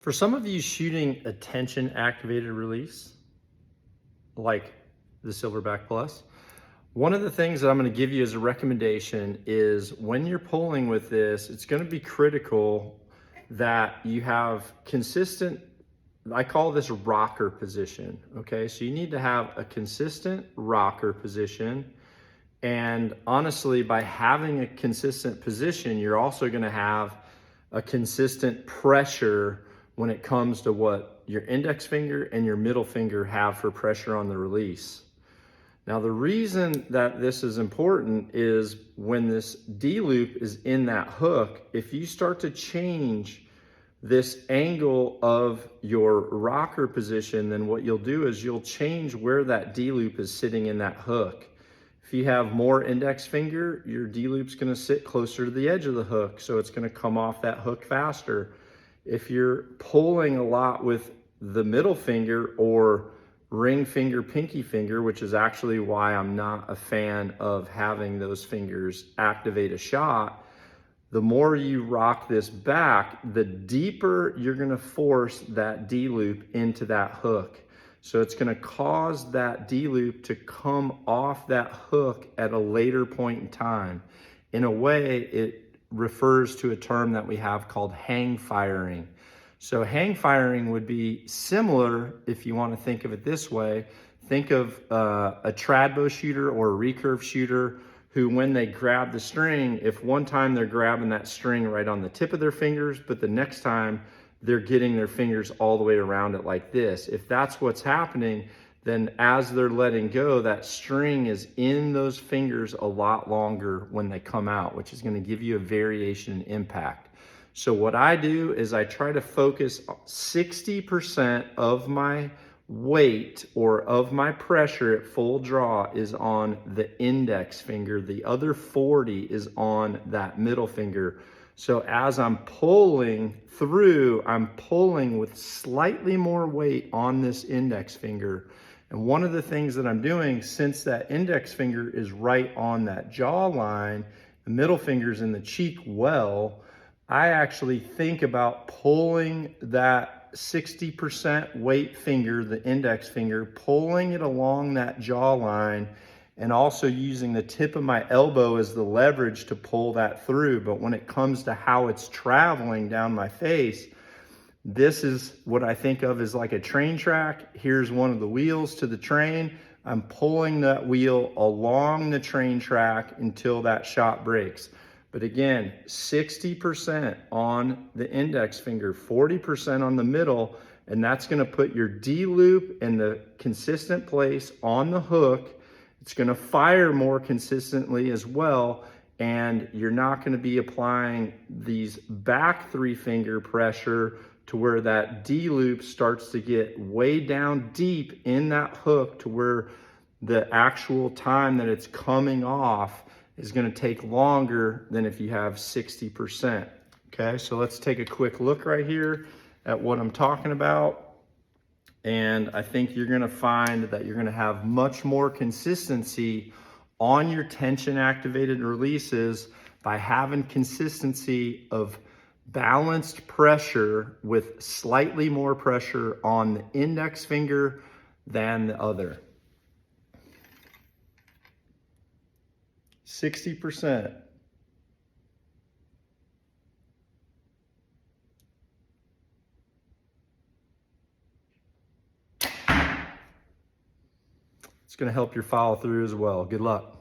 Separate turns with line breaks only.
For some of you shooting a tension activated release, like the Silverback Plus, one of the things that I'm going to give you as a recommendation is when you're pulling with this, it's going to be critical that you have consistent, I call this rocker position. Okay, so you need to have a consistent rocker position. And honestly, by having a consistent position, you're also going to have a consistent pressure when it comes to what your index finger and your middle finger have for pressure on the release. Now, the reason that this is important is when this D-loop is in that hook, if you start to change this angle of your rocker position, then what you'll do is you'll change where that D-loop is sitting in that hook. If you have more index finger, your D-loop's gonna sit closer to the edge of the hook, so it's gonna come off that hook faster. If you're pulling a lot with the middle finger or ring finger, pinky finger, which is actually why I'm not a fan of having those fingers activate a shot, the more you rock this back, the deeper you're gonna force that D-loop into that hook. So it's gonna cause that D-loop to come off that hook at a later point in time. In a way, it refers to a term that we have called hang firing. So hang firing would be similar, if you want to think of it this way. Think of a trad bow shooter or a recurve shooter who, when they grab the string, if one time they're grabbing that string right on the tip of their fingers, but the next time they're getting their fingers all the way around it like this. If that's what's happening, then as they're letting go, that string is in those fingers a lot longer when they come out, which is going to give you a variation in impact. So what I do is I try to focus 60% of my weight or of my pressure at full draw is on the index finger. The other 40 is on that middle finger. So as I'm pulling through, I'm pulling with slightly more weight on this index finger. And one of the things that I'm doing, since that index finger is right on that jaw line, the middle finger's in the cheek well, I actually think about pulling that 60% weight finger, the index finger, pulling it along that jaw line, and also using the tip of my elbow as the leverage to pull that through. But when it comes to how it's traveling down my face, this is what I think of as like a train track. Here's one of the wheels to the train. I'm pulling that wheel along the train track until that shot breaks. But again, 60% on the index finger, 40% on the middle, and that's gonna put your D-loop in the consistent place on the hook. It's gonna fire more consistently as well, and you're not gonna be applying these back three finger pressure to where that D-loop starts to get way down deep in that hook to where the actual time that it's coming off is going to take longer than if you have 60%. Okay, so let's take a quick look right here at what I'm talking about. And I think you're going to find that you're going to have much more consistency on your tension activated releases by having consistency of balanced pressure with slightly more pressure on the index finger than the other. 60%. It's going to help your follow through as well. Good luck.